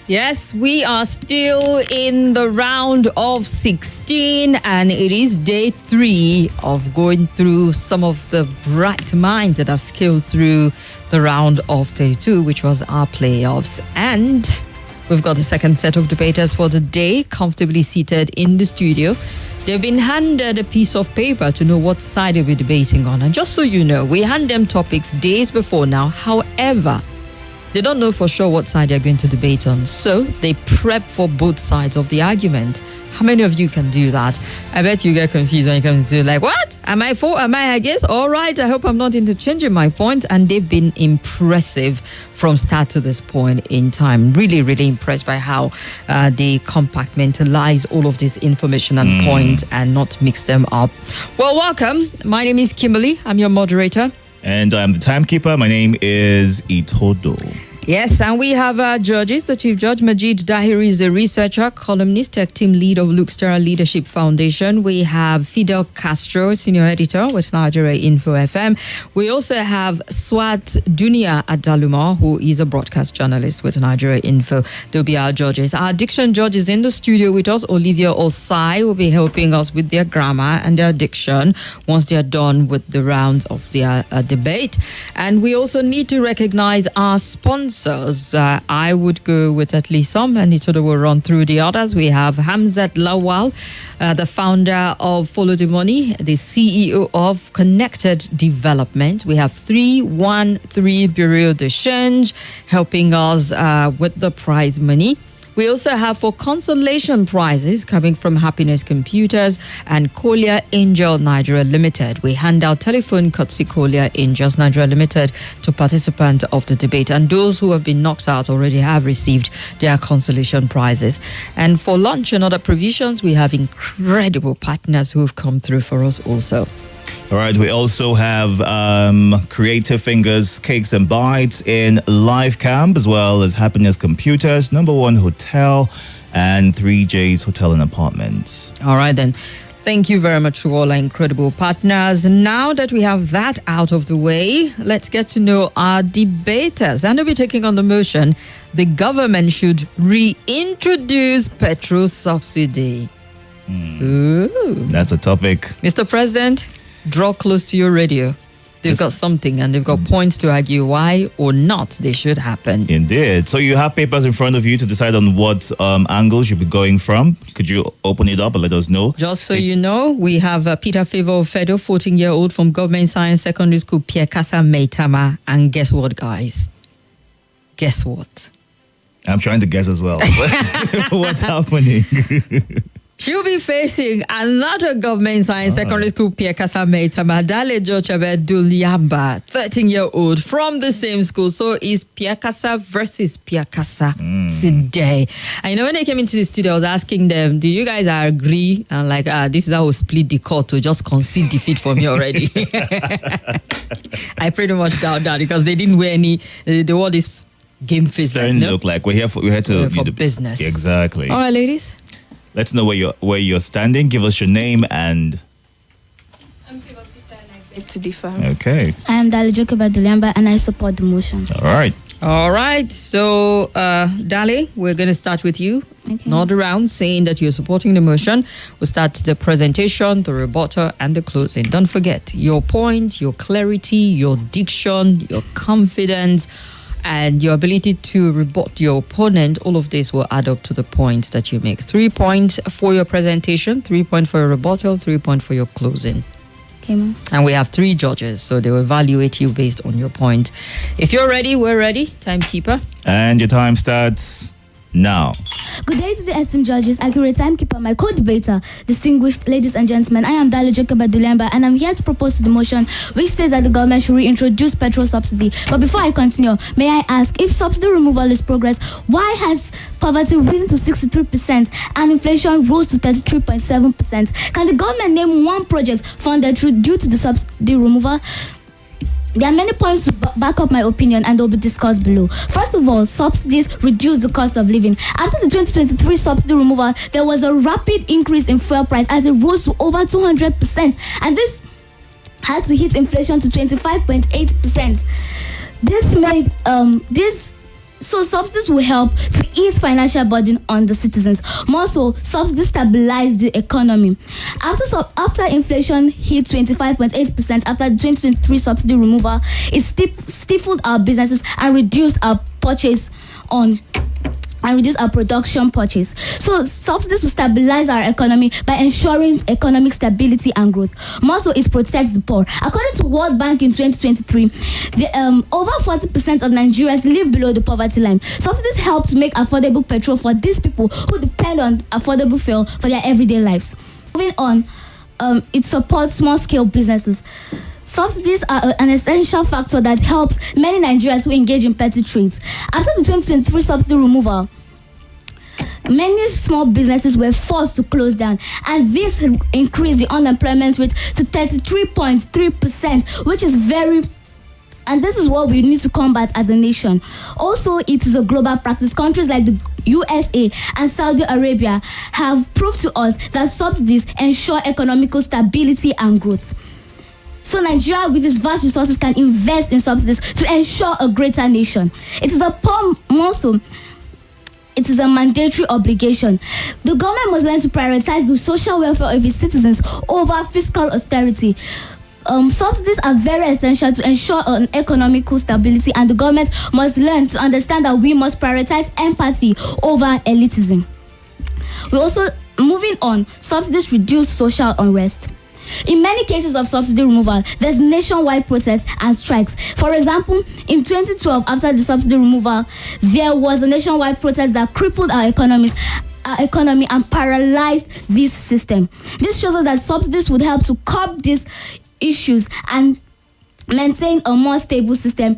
Yes, we are still in the round of 16 and it is day 3 of going through some of the bright minds that have scaled through the round of 32, which was our playoffs. And we've got the second set of debaters for the day, comfortably seated in the studio. They've been handed a piece of paper to know what side they'll be debating on. And just so you know, we hand them topics days before now. However, they don't know for sure what side they're going to debate on. So they prep for both sides of the argument. How many of you can do that? I bet you get confused when it comes to like, what? Am I for? Am I against? All right, I hope I'm not interchanging my point. And they've been impressive from start to this point in time. Really, really impressed by how they compartmentalize all of this information and point and not mix them up. Well, welcome. My name is Kimberly. I'm your moderator. And I'm the timekeeper. My name is Itodo. Yes, and we have our judges. The Chief Judge Majid Dahiri is the researcher, columnist, tech team lead of Luxtera Leadership Foundation. We have Fidel Castro, senior editor with Nigeria Info FM. We also have Swat Dunia Adaluma, who is a broadcast journalist with Nigeria Info. They'll be our judges. Our diction judge is in the studio with us. Olivia Osai will be helping us with their grammar and their diction once they're done with the rounds of their debate. And we also need to recognize our sponsors. I would go with at least some, and it will run through the others. We have Hamzat Lawal, the founder of Follow the Money, the CEO of Connected Development. We have 313 Bureau de Change helping us with the prize money. We also have for consolation prizes coming from Happiness Computers and Kolia Angel Nigeria Limited. We hand out telephone courtesy Kolia Angels Nigeria Limited to participants of the debate. And those who have been knocked out already have received their consolation prizes. And for lunch and other provisions, we have incredible partners who have come through for us also. All right, we also have Creative Fingers, Cakes and Bites in Live Camp, as well as Happiness Computers, Number One Hotel, and 3J's Hotel and Apartments. All right, then. Thank you very much to all our incredible partners. Now that we have that out of the way, let's get to know our debaters. And they'll be taking on the motion, the government should reintroduce petrol subsidy. Ooh. That's a topic. Mr. President, draw close to your radio. They've got something and they've got points to argue why or not they should happen. Indeed. So you have papers in front of you to decide on what angles you'll be going from. Could you open it up and let us know? Just so you know, we have Peter FAVOUR UFEDO, 14-year-old from Government Science Secondary School, Pierre Kasa Meitama. And guess what, guys? Guess what? I'm trying to guess as well. What's happening? She'll be facing another Government Science Secondary School, Pierre Kasa Meitama, JOCHEBED, DULYAMBA, 13-year-old from the same school. So it's Pierre Kasa versus Pierre Kasa today. And you know, when they came into the studio, I was asking them, do you guys agree? And like, this is how we split the court to just concede defeat for me already. I pretty much doubt that because they didn't wear any, they wore this game face. Starting to look like we're here for business. Exactly. All right, ladies. Let's know where you're standing. Give us your name and... I'm Peter and I beg to differ. Okay. I am JOCHEBED DULYAMBA and I support the motion. All right. All right. So, Dali, we're going to start with you. Okay. Another round saying that you're supporting the motion. We'll start the presentation, the rebuttal, and the closing. Don't forget your point, your clarity, your diction, your confidence, and your ability to rebut your opponent. All of this will add up to the points that you make. 3 points for your presentation, 3 points for your rebuttal, 3 points for your closing. Okay, ma'am. And we have 3 judges, so they will evaluate you based on your point. If you're ready, we're ready. Timekeeper. And your time starts now. Good day to the esteemed judges, accurate timekeeper, my co-debater, distinguished ladies and gentlemen. I am JOCHEBED DULYAMBA and I'm here to propose to the motion which states that the government should reintroduce petrol subsidy. But before I continue, may I ask, if subsidy removal is progress, why has poverty risen to 63% and inflation rose to 33.7%? Can the government name one project funded due to the subsidy removal? There are many points to back up my opinion and they'll be discussed below. First of all, subsidies reduce the cost of living. After the 2023 subsidy removal, there was a rapid increase in fuel price as it rose to over 200%. And this had to hit inflation to 25.8%. This made So subsidies will help to ease financial burden on the citizens. More so, subsidies stabilize the economy. After inflation hit 25.8% after the 2023 subsidy removal, it stifled our businesses and reduced our production purchase. So subsidies will stabilize our economy by ensuring economic stability and growth. More so, it protects the poor. According to World Bank in 2023, over 40% of Nigerians live below the poverty line. Subsidies help to make affordable petrol for these people who depend on affordable fuel for their everyday lives. Moving on, it supports small-scale businesses. Subsidies are an essential factor that helps many Nigerians who engage in petty trades. After the 2023 subsidy removal, many small businesses were forced to close down, and this increased the unemployment rate to 33.3%, which is and this is what we need to combat as a nation. Also, it is a global practice. Countries like the USA and Saudi Arabia have proved to us that subsidies ensure economical stability and growth. So Nigeria, with its vast resources, can invest in subsidies to ensure a greater nation. It is it is a mandatory obligation. The government must learn to prioritize the social welfare of its citizens over fiscal austerity. Subsidies are very essential to ensure an economical stability, and the government must learn to understand that we must prioritize empathy over elitism. Moving on, subsidies reduce social unrest. In many cases of subsidy removal, there's nationwide protests and strikes. For example, in 2012, after the subsidy removal, there was a nationwide protest that crippled our economy and paralyzed this system. This shows us that subsidies would help to curb these issues and maintain a more stable system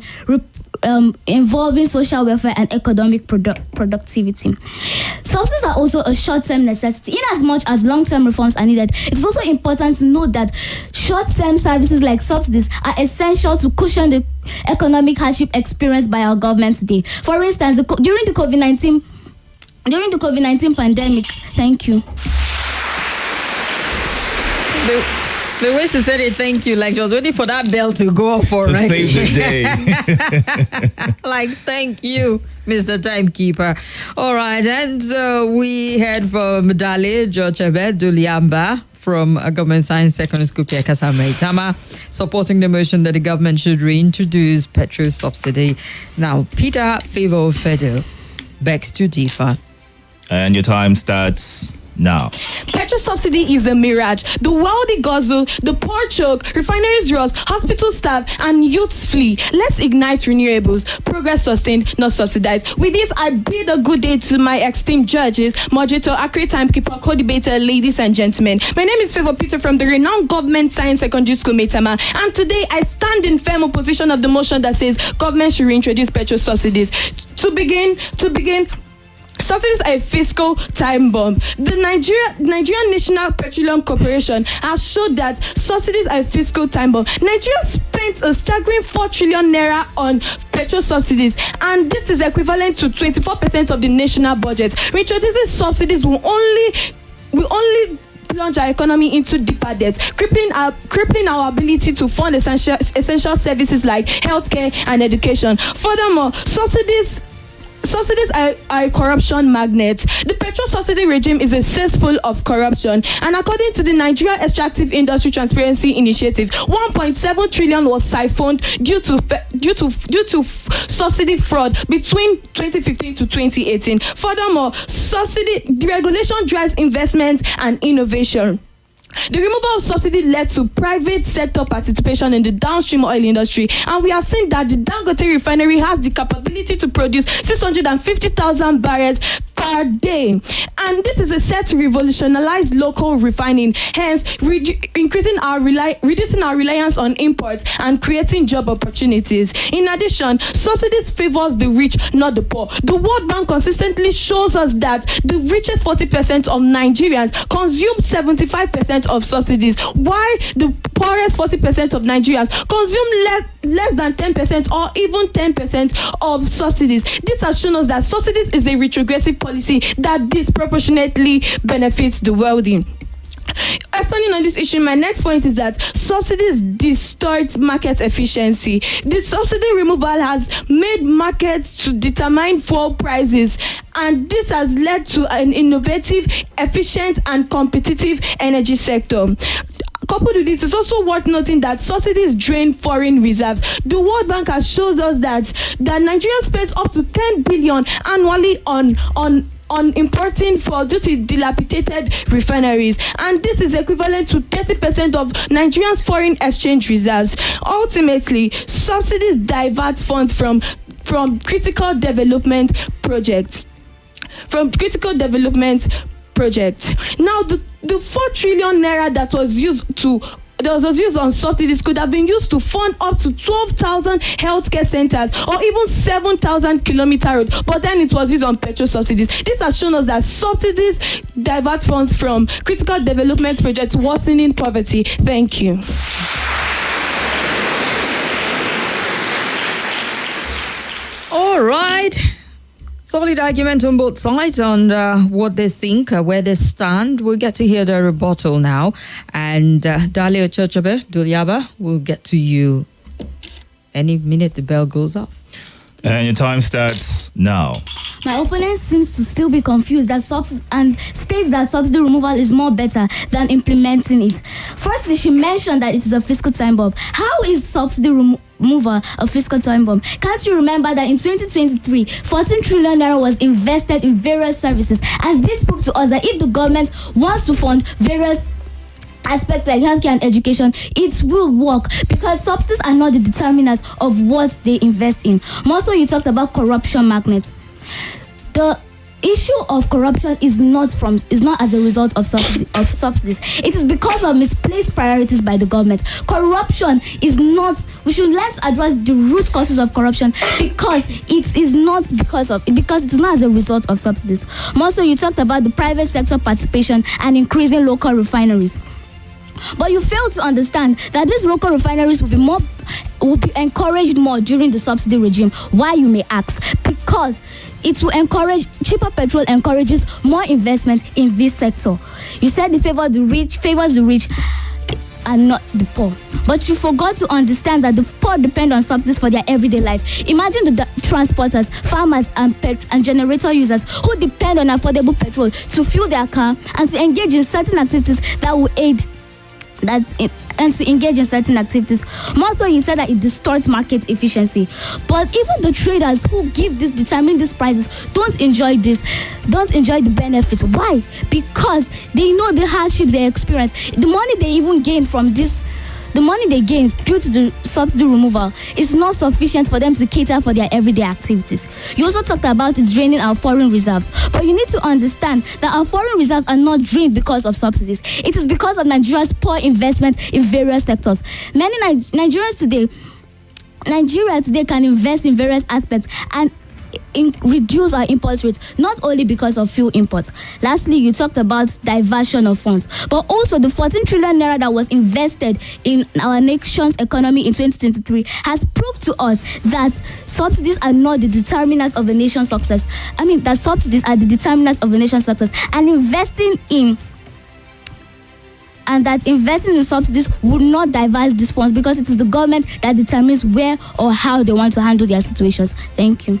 involving social welfare and economic productivity. Subsidies are also a short-term necessity. In as much as long-term reforms are needed, it's also important to note that short-term services like subsidies are essential to cushion the economic hardship experienced by our government today. For instance, during the COVID-19 pandemic, thank you. The way she said it, thank you, like she was waiting for that bell to go off for to save the day. Like, thank you, Mr. Timekeeper. All right, and we heard from Dale JOCHEBED DULYAMBA from a government science secondary school, Kasamaitama, supporting the motion that the government should reintroduce petrol subsidy. Now, Peter FAVOUR UFEDO begs to differ. And your time starts now. Petrol subsidy is a mirage. The wealthy guzzle, the poor choke, refineries rust, hospital staff, and youths flee. Let's ignite renewables. Progress sustained, not subsidized. With this, I bid a good day to my esteemed judges, moderator, accurate timekeeper, co-debater, ladies and gentlemen. My name is Favour Peter from the renowned government science secondary school, Maitama, and today I stand in firm opposition of the motion that says government should reintroduce petrol subsidies. To begin, subsidies are a fiscal time bomb. The Nigerian National Petroleum Corporation has showed that subsidies are a fiscal time bomb. Nigeria spent a staggering 4 trillion naira on petrol subsidies, and this is equivalent to 24% of the national budget. Reintroducing subsidies will only plunge our economy into deeper debt, crippling our ability to fund essential services like healthcare and education. Furthermore, subsidies are a corruption magnet. The petrol subsidy regime is a cesspool of corruption, and according to the Nigeria Extractive Industry Transparency Initiative, 1.7 trillion was siphoned due to subsidy fraud between 2015 to 2018. Furthermore, subsidy deregulation drives investment and innovation. The removal of subsidy led to private sector participation in the downstream oil industry, and we have seen that the Dangote refinery has the capability to produce 650,000 barrels per day, and this is set to revolutionize local refining, hence reducing our reliance on imports and creating job opportunities. In addition, subsidies favors the rich, not the poor. The World Bank consistently shows us that the richest 40% of Nigerians consume 75% of subsidies, while the poorest 40% of Nigerians consume less than 10% or even 10% of subsidies. This has shown us that subsidies is a retrogressive policy that disproportionately benefits the wealthy. Expanding on this issue, my next point is that subsidies distort market efficiency. The subsidy removal has made markets to determine fuel prices, and this has led to an innovative, efficient, and competitive energy sector. Coupled with this, it's also worth noting that subsidies drain foreign reserves. The World Bank has showed us that Nigeria spends up to 10 billion annually on importing fuel due to dilapidated refineries, and this is equivalent to 30% of Nigeria's foreign exchange reserves. Ultimately, subsidies divert funds from critical development projects. Now, the 4 trillion naira that was used on subsidies could have been used to fund up to 12,000 healthcare centers or even 7,000 kilometer road, but then it was used on petrol subsidies. This has shown us that subsidies divert funds from critical development projects, worsening poverty. Thank you. All right. Solid argument on both sides on what they think, where they stand. We'll get to hear the rebuttal now. And Dalia JOCHEBED, DULYAMBA, we'll get to you any minute the bell goes off. And your time starts now. My opponent seems to still be confused and states that subsidy removal is more better than implementing it. Firstly, she mentioned that it is a fiscal time bomb. How is subsidy removal a fiscal time bomb? Can't you remember that in 2023, 14 trillion naira was invested in various services, and this proved to us that if the government wants to fund various aspects like healthcare and education, it will work, because subsidies are not the determinants of what they invest in. More so, you talked about corruption magnets. The issue of corruption is not as a result of subsidies. It is because of misplaced priorities by the government. Corruption is not. We should learn to address the root causes of corruption, because it is not because it's not as a result of subsidies. More so, you talked about the private sector participation and increasing local refineries. But you fail to understand that these local refineries will be encouraged more during the subsidy regime. Why, you may ask? Because it will encourage cheaper petrol, encourages more investment in this sector. You said it favors the rich and not the poor. But you forgot to understand that the poor depend on subsidies for their everyday life. Imagine the transporters, farmers, and generator users who depend on affordable petrol to fuel their car and to engage in certain activities that will aid and to engage in certain activities. More so, you said that it distorts market efficiency. But even the traders who determine these prices don't enjoy the benefits. Why? Because they know the hardships they experience. The money they even gain from this, the money they gain due to the subsidy removal is not sufficient for them to cater for their everyday activities. You also talked about it draining our foreign reserves, but you need to understand that our foreign reserves are not drained because of subsidies. It is because of Nigeria's poor investment in various sectors. Many Nigeria today can invest in various aspects and reduce our import rates, not only because of fuel imports. Lastly, you talked about diversion of funds, but also the 14 trillion naira that was invested in our nation's economy in 2023 has proved to us that subsidies are not the determinants of a nation's success. That subsidies are the determinants of a nation's success, and investing in subsidies would not divert these funds, because it is the government that determines where or how they want to handle their situations. Thank you.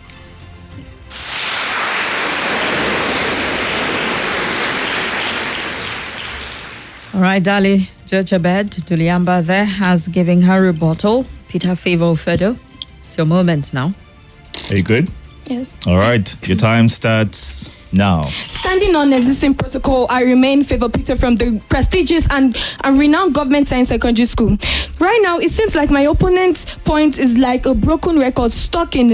All right, Dalia JOCHEBED, DULYAMBA there has given her rebuttal. Peter, FAVOUR UFEDO. It's your moment now. Are you good? Yes. All right, your time starts now. Standing on existing protocol, I remain FAVOUR Peter from the prestigious and renowned Government Science Secondary School. Right now, it seems like my opponent's point is like a broken record stuck in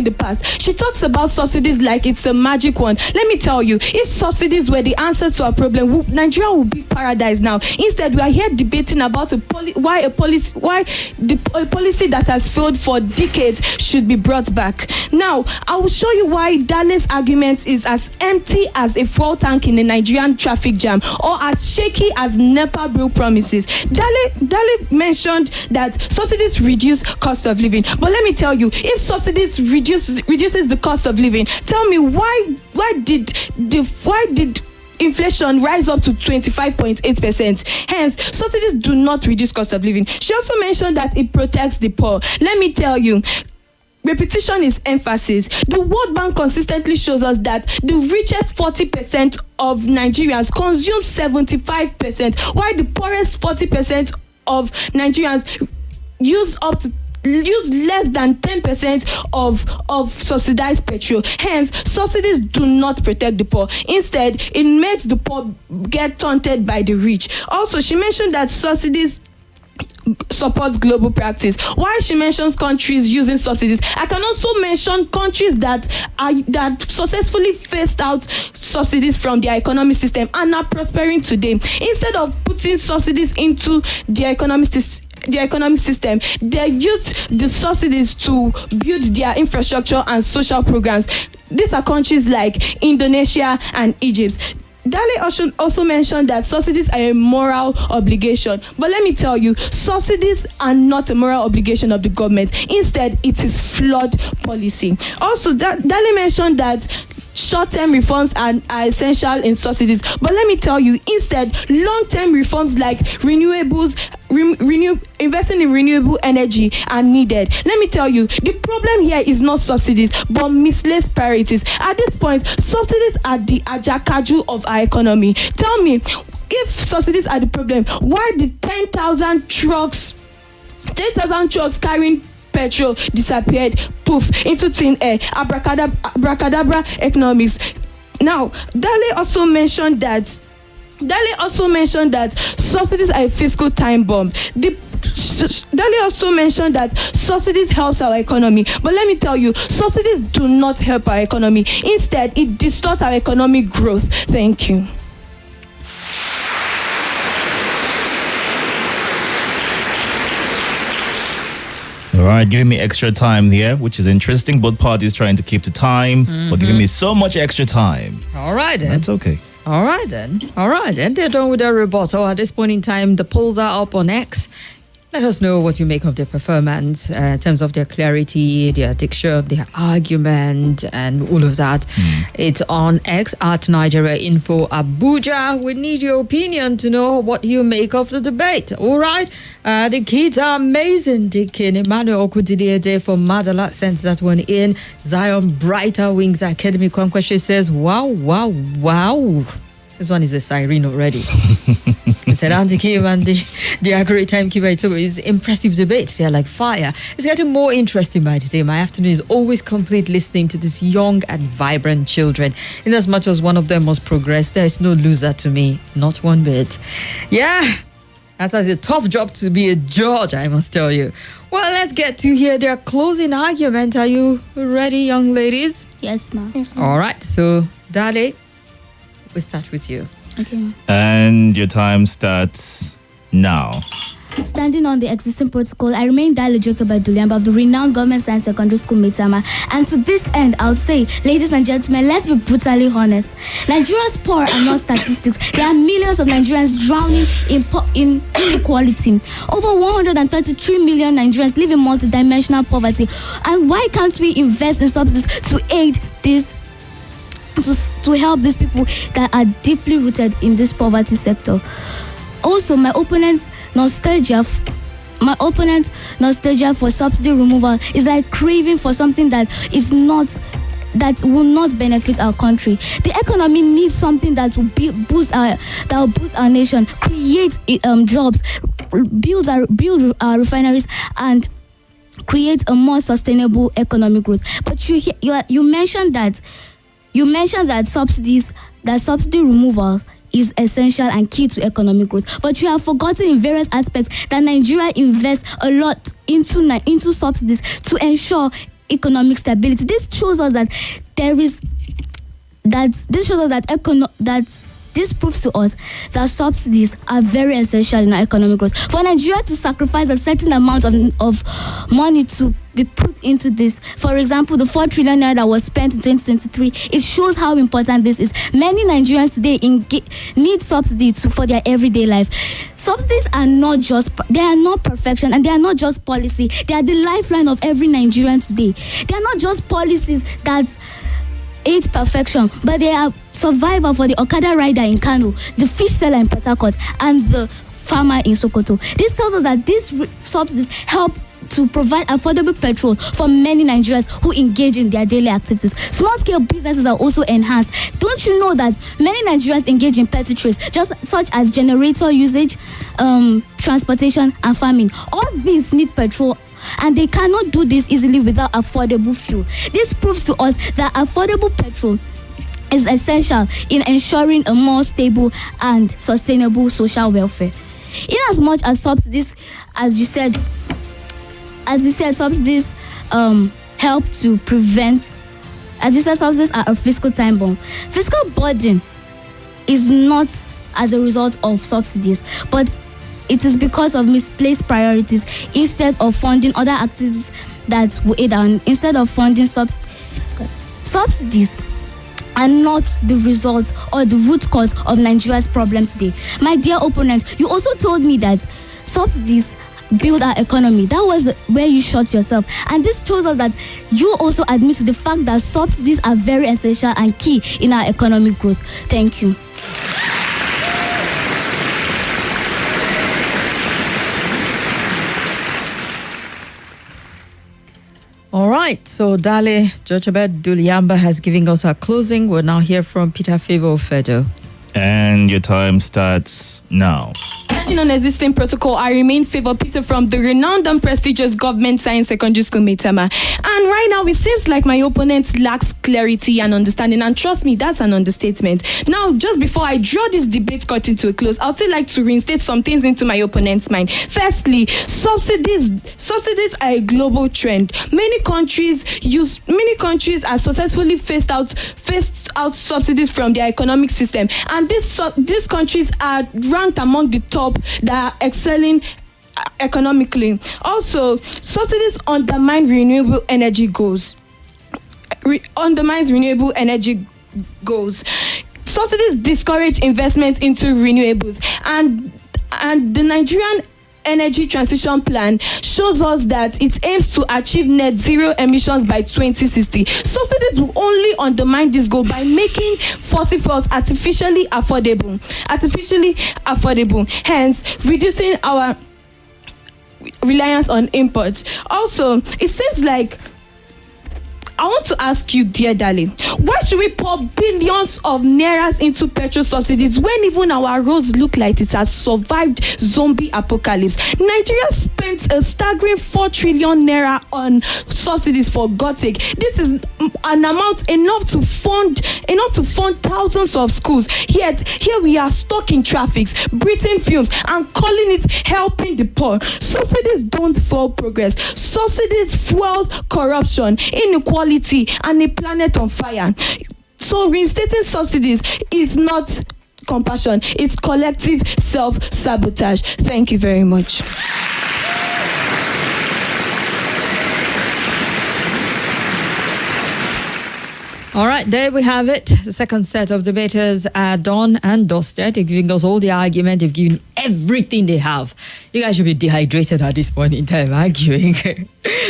the past. She talks about subsidies like it's a magic wand. Let me tell you, if subsidies were the answer to our problem, Nigeria would be paradise now. Instead, we are here debating about why a policy that has failed for decades should be brought back. Now, I will show you why Dalia's argument is as empty as a fuel tank in a Nigerian traffic jam, or as shaky as NEPA bill promises. Dalia mentioned that subsidies reduce cost of living, but let me tell you, if subsidies reduces the cost of living, tell me why did inflation rise up to 25.8%? Hence, subsidies do not reduce cost of living. She also mentioned that it protects the poor. Let me tell you, repetition is emphasis. The World Bank consistently shows us that the richest 40% of Nigerians consume 75%, while the poorest 40% of Nigerians use less than 10% of subsidized petrol. Hence, subsidies do not protect the poor. Instead, it makes the poor get taunted by the rich. Also, she mentioned that subsidies supports global practice. While she mentions countries using subsidies, I can also mention countries that successfully phased out subsidies from their economic system and are prospering today. Instead of putting subsidies into their economic system, they used the subsidies to build their infrastructure and social programs. These are countries like Indonesia and Egypt. Dale also mentioned that subsidies are a moral obligation. But let me tell you, subsidies are not a moral obligation of the government. Instead, it is flawed policy. Also, Dale mentioned that short-term reforms are essential in subsidies. But let me tell you, instead, long-term reforms like renewables, investing in renewable energy are needed. Let me tell you, the problem here is not subsidies, but misplaced priorities. At this point, subsidies are the ajakaju of our economy. Tell me, if subsidies are the problem, why the 10,000 trucks carrying petrol disappeared, poof, into thin air, abracadabra economics. Now, Dale also mentioned that subsidies are a fiscal time bomb. Dale also mentioned that subsidies helps our economy. But let me tell you, subsidies do not help our economy. Instead, it distorts our economic growth. Thank you. All right, giving me extra time here, which is interesting. Both parties trying to keep the time, but giving me so much extra time. All right, then. That's okay. All right, then. They're done with their rebuttal. At this point in time, the polls are up on X. Let us know what you make of their performance in terms of their clarity, their diction, their argument, and all of that. It's on X at Nigeria Info Abuja. We need your opinion to know what you make of the debate. All right? The kids are amazing. Deacon Emmanuel Okudide from Madala sends that one in. Zion Brighter Wings Academy Conquest says, wow, wow, wow. This one is a siren already. He said, Auntie Kim and the accurate timekeeper, it's impressive debate. They're like fire. It's getting more interesting by today. My afternoon is always complete listening to these young and vibrant children. In as much as one of them must progress, there is no loser to me. Not one bit. Yeah, that's a tough job to be a judge, I must tell you. Well, let's get to hear their closing argument. Are you ready, young ladies? Yes, ma'am. Yes, All right, so Dale, we'll start with you. Okay. And your time starts now. Standing on the existing protocol, I remain Dale JOCHEBED DULYAMBA of the renowned Government Science Secondary School, Maitama. And to this end, I'll say, ladies and gentlemen, let's be brutally honest. Nigeria's poor are not statistics. There are millions of Nigerians drowning in inequality. Over 133 million Nigerians live in multidimensional poverty. And why can't we invest in subsidies to aid this? To help these people that are deeply rooted in this poverty sector. Also, my opponent's nostalgia for subsidy removal is like craving for something that will not benefit our country. The economy needs something that will boost our nation, create jobs, build our refineries, and create a more sustainable economic growth. But you mentioned that subsidy removal is essential and key to economic growth. But you have forgotten in various aspects that Nigeria invests a lot into subsidies to ensure economic stability. This shows us that this proves to us that subsidies are very essential in our economic growth. For Nigeria to sacrifice a certain amount of money to be put into this, for example, the 4 trillion naira that was spent in 2023, it shows how important this is. Many Nigerians today need subsidies for their everyday life. Subsidies are not perfection, and they are not just policy. They are the lifeline of every Nigerian today. They are not just policies that aid perfection, but they are survival for the Okada rider in Kano, the fish seller in Port Harcourt, and the farmer in Sokoto. This tells us that these subsidies help to provide affordable petrol for many Nigerians who engage in their daily activities. Small-scale businesses are also enhanced. Don't you know that many Nigerians engage in petty trades, just such as generator usage, transportation, and farming? All these need petrol, and they cannot do this easily without affordable fuel. This proves to us that affordable petrol is essential in ensuring a more stable and sustainable social welfare. In as much as subsidies, as you said, subsidies help to prevent. As you said, subsidies are a fiscal time bomb. Fiscal burden is not as a result of subsidies, but it is because of misplaced priorities. Instead of funding other activities that will aid on, instead of funding subsidies are not the result or the root cause of Nigeria's problem today. My dear opponent, you also told me that subsidies build our economy. That was where you shot yourself. And this shows us that you also admit to the fact that subsidies are very essential and key in our economic growth. Thank you. All right, so Dale JOCHEBED DULYAMBA has given us our closing. We'll now hear from Peter FAVOUR UFEDO. And your time starts now. In an existing protocol, I remain FAVOUR Peter from the renowned and prestigious Government Science Secondary School, Maitama. And right now, it seems like my opponent lacks clarity and understanding. And trust me, that's an understatement. Now, just before I draw this debate curtain to a close, I'll still like to reinstate some things into my opponent's mind. Firstly, subsidies are a global trend. Many countries are successfully phased out subsidies from their economic system, and these countries are ranked among the top that are excelling economically. Also, subsidies undermine renewable energy goals. Subsidies discourage investment into renewables, and the Nigerian Energy Transition Plan shows us that it aims to achieve net zero emissions by 2060. Subsidies will only undermine this goal by making fossil fuels artificially affordable, hence reducing our reliance on imports. Also, it seems like I want to ask you, dear darling, why should we pour billions of nairas into petrol subsidies when even our roads look like it has survived zombie apocalypse? Nigeria spent a staggering 4 trillion naira on subsidies, for God's sake. This is an amount enough to fund thousands of schools. Yet here we are stuck in traffics, breathing fumes, and calling it helping the poor. Subsidies don't fuel progress. Subsidies fuels corruption, inequality, and a planet on fire. So reinstating subsidies is not compassion, it's collective self-sabotage. Thank you very much. All right, there we have it. The second set of debaters are done and dusted. They're giving us all the argument. They've given everything they have. You guys should be dehydrated at this point in time arguing.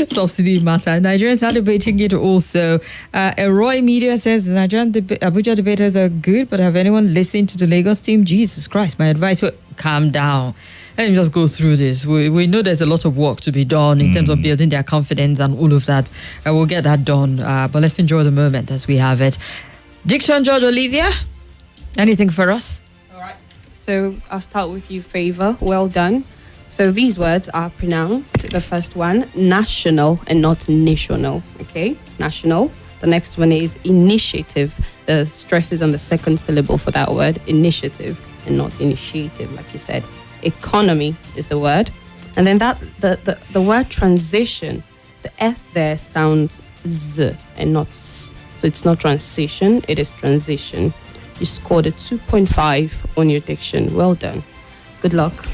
Subsidy matter. Nigerians are debating it also. Roy Media says the Nigerian Abuja debaters are good, but have anyone listened to the Lagos team? Jesus Christ, my advice would calm down. Let me just go through this. We know there's a lot of work to be done in terms of building their confidence and all of that. We'll get that done. But let's enjoy the moment as we have it. Diction, George, Olivia, anything for us? All right. So I'll start with you, FAVOUR. Well done. So these words are pronounced. The first one, national and not national. Okay, national. The next one is initiative. The stress is on the second syllable for that word, initiative, and not initiative, like you said. Economy is the word. And then the word transition, the S there sounds Z and not S. So it's not transition, it is transition. You scored a 2.5 on your diction. Well done. Good luck.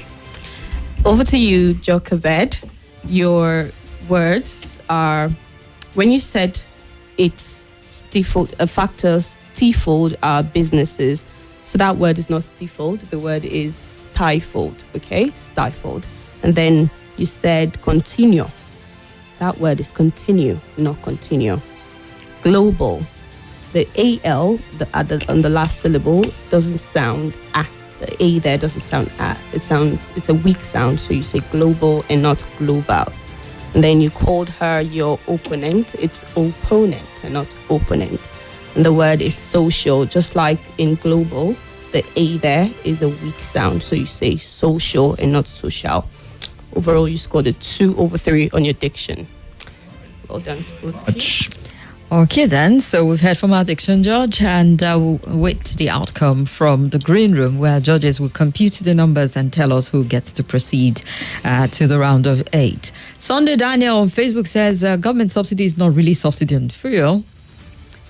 Over to you, JOCHEBED. Your words are, when you said it's stifled, a factor stifled our businesses. So that word is not stifled, the word is stifled, okay? Stifled. And then you said continue. That word is continue, not continue. Global. The AL on the last syllable doesn't sound ah. The A there doesn't sound ah. It's a weak sound, so you say global and not global. And and then you called her your opponent, it's opponent and not opponent. And the word is social, just like in global, the A there is a weak sound. So you say social and not social. Overall, you scored a 2/3 on your diction. Well done to both of you. Okay then, so we've heard from our diction judge, and we'll wait the outcome from the green room, where judges will compute the numbers and tell us who gets to proceed to the round of 8. Sunday Daniel on Facebook says government subsidy is not really subsidy on fuel.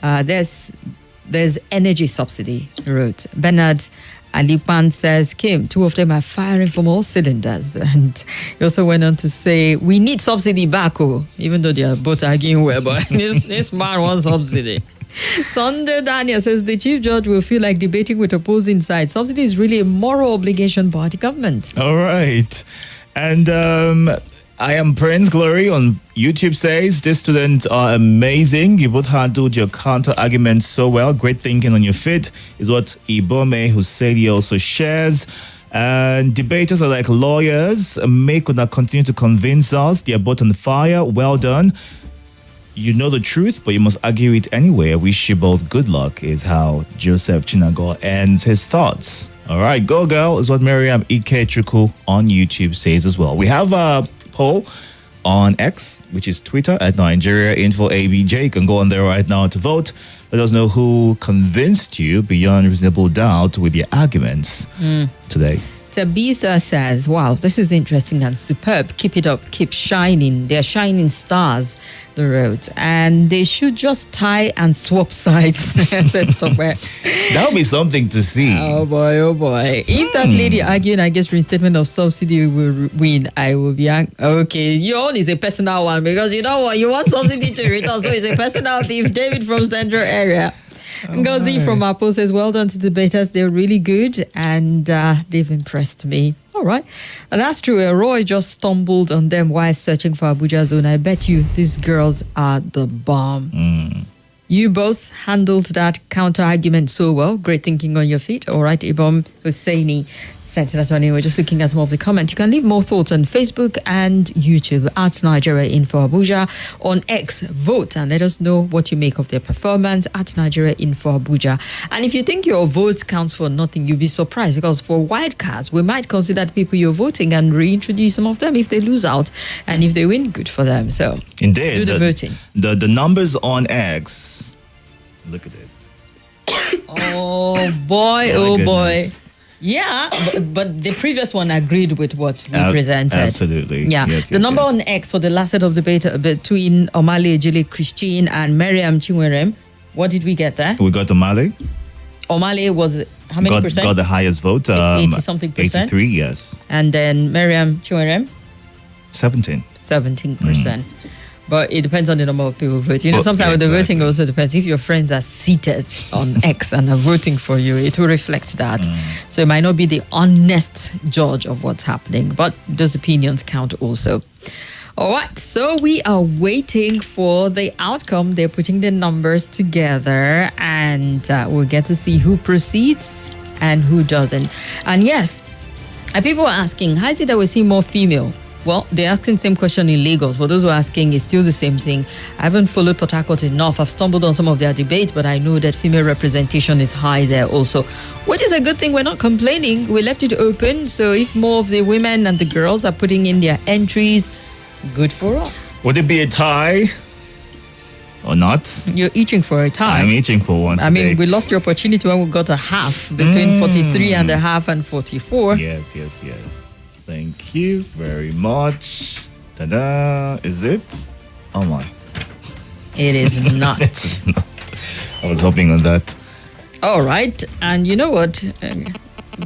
There's energy subsidy, he wrote. Bernard Alipan says, Kim, 2 of them are firing from all cylinders. And he also went on to say, we need subsidy back, even though they are both arguing well, but this man wants subsidy. Sunday Daniel says, the chief judge will feel like debating with opposing sides. Subsidy is really a moral obligation by the government. All right. And I am Prince Glory on YouTube says, these students are amazing. You both handled your counter arguments so well. Great thinking on your feet is what Ibome Husseini also shares. And debaters are like lawyers. Make una continue to convince us. They are both on fire. Well done. You know the truth, but you must argue it anyway. I wish you both good luck, is how Joseph Chinago ends his thoughts. All right, go girl, is what Miriam Ike Chuku on YouTube says as well. We have a poll on X, which is Twitter at Nigeria Info ABJ. You can go on there right now to vote. Let us know who convinced you beyond reasonable doubt with your arguments today. Tabitha says, wow, this is interesting and superb. Keep it up. Keep shining. They're shining stars, the roads. And they should just tie and swap sides. That would be something to see. Oh, boy, oh, boy. If that lady arguing against reinstatement of subsidy will win, I will be okay, your own is a personal one, because you know what? You want subsidy to return, so it's a personal beef. David from Central Area. Ngozi from Apple says, well done to the debaters. They're really good, and they've impressed me. All right. And that's true. Roy just stumbled on them while searching for Abuja Zone. I bet you these girls are the bomb. You both handled that counter argument so well. Great thinking on your feet. All right, Ibom Husseini said that one. We're just looking at some of the comments. You can leave more thoughts on Facebook and YouTube at Nigeria Info Abuja. On X, vote and let us know what you make of their performance at Nigeria Info Abuja. And if you think your vote counts for nothing, you'll be surprised, because for wildcards, we might consider the people you're voting and reintroduce some of them if they lose out, and if they win, good for them. So indeed, do the voting. The numbers on X. Look at it. Oh boy, oh boy. Yeah, but the previous one agreed with what we presented. Absolutely. Yeah. The number on X for the last set of debate between Omale Ejile Christine and Mariam Chinwerem. What did we get there? We got Omale. Omale was how many percent? Got the highest vote. 80-something percent. 83, yes. And then Mariam Chinwerem? 17%. But it depends on the number of people voting. You know, sometimes with the voting also depends. If your friends are seated on X and are voting for you, it will reflect that. So it might not be the honest judge of what's happening, but those opinions count also. All right, so we are waiting for the outcome. They're putting the numbers together, and we'll get to see who proceeds and who doesn't. And yes, and people are asking, how is it that we see more female? Well, they're asking the same question in Lagos. For those who are asking, it's still the same thing. I haven't followed Port Harcourt enough. I've stumbled on some of their debates, but I know that female representation is high there also, which is a good thing. We're not complaining. We left it open. So if more of the women and the girls are putting in their entries, good for us. Would it be a tie or not? You're itching for a tie. I'm itching for one today. I mean, we lost your opportunity when we got a half between 43 and a half and 44. Yes. Thank you very much. Ta-da. Is it? Oh my. It is not. It is not. I was hoping on that. All right. And you know what?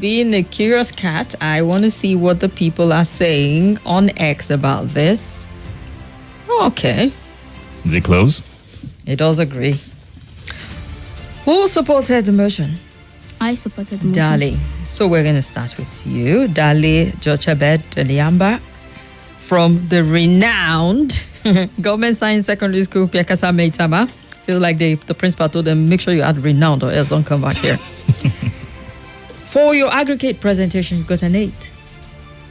Being a curious cat, I want to see what the people are saying on X about this. Okay. Is it close? It does agree. Who supported the motion? I supported the motion. Dali. So we're going to start with you. Dali JOCHEBED DULYAMBA from the renowned Government Science Secondary School, Piakasa Meitama. Feel like the principal told them, make sure you add renowned or else don't come back here. For your aggregate presentation, you got an 8.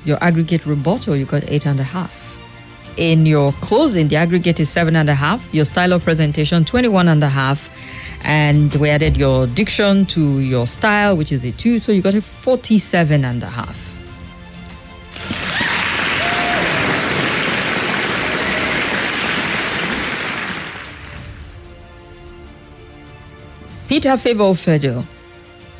Your aggregate rebuttal, you got 8.5. in your closing, the aggregate is 7.5. Your style of presentation, 21.5. And we added your diction to your style, which is a 2. So you got a 47.5. Peter Favour UFEDO.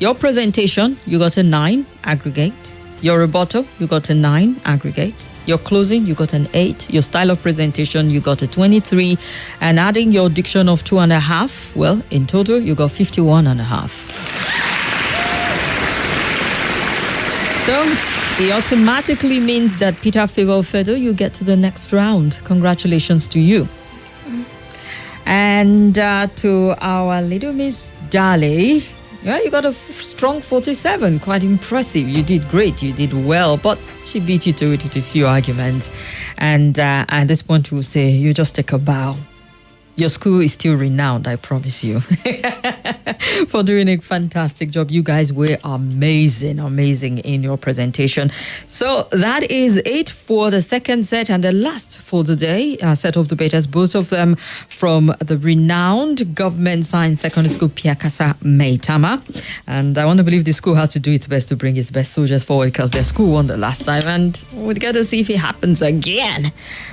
Your presentation, you got a 9 aggregate. Your rebuttal, you got a 9 aggregate. Your closing, you got an 8. Your style of presentation, you got a 23. And adding your diction of 2.5, well, in total, you got 51.5. So it automatically means that Peter Favour UFEDO, you get to the next round. Congratulations to you. And to our little Miss Dali, yeah, you got a strong 47. Quite impressive. You did great. You did well, but she beat you to it with a few arguments. And at this point, we'll say you just take a bow. Your school is still renowned, I promise you, for doing a fantastic job. You guys were amazing in your presentation. So that is it for the second set and the last for the day. Set of debaters, both of them from the renowned Government Science Secondary School, Piakasa Maitama. And I want to believe the school had to do its best to bring its best soldiers forward because their school won the last time. And we'll get to see if it happens again.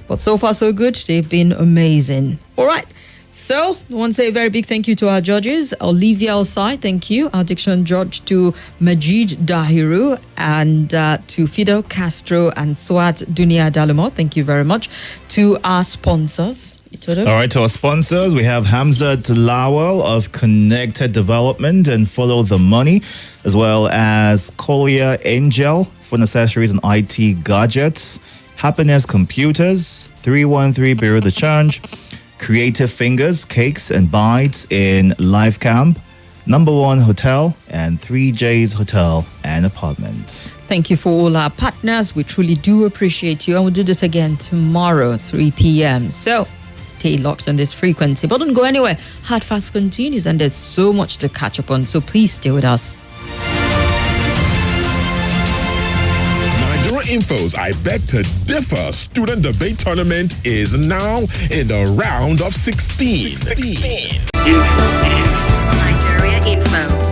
But so far, so good. They've been amazing. All right. So, I want to say a very big thank you to our judges. Olivia Osai, thank you. Our diction judge to Majid Dahiru and to Fidel Castro and Swat Dunia Dalamo. Thank you very much. To our sponsors. All right, to our sponsors, we have Hamzat Lawal of Connected Development and Follow the Money, as well as Collier Angel for necessaries and IT gadgets, Happiness Computers, 313 Bureau de Change, Creative Fingers, Cakes and Bites in Life Camp, Number One Hotel, and 3J's Hotel and Apartments. Thank you for all our partners. We truly do appreciate you. And we'll do this again tomorrow, 3 p.m. So stay locked on this frequency. But don't go anywhere. Hard Facts continues, and there's so much to catch up on. So please stay with us. Info's I Beg to Differ student debate tournament is now in the round of 16. Nigeria Info.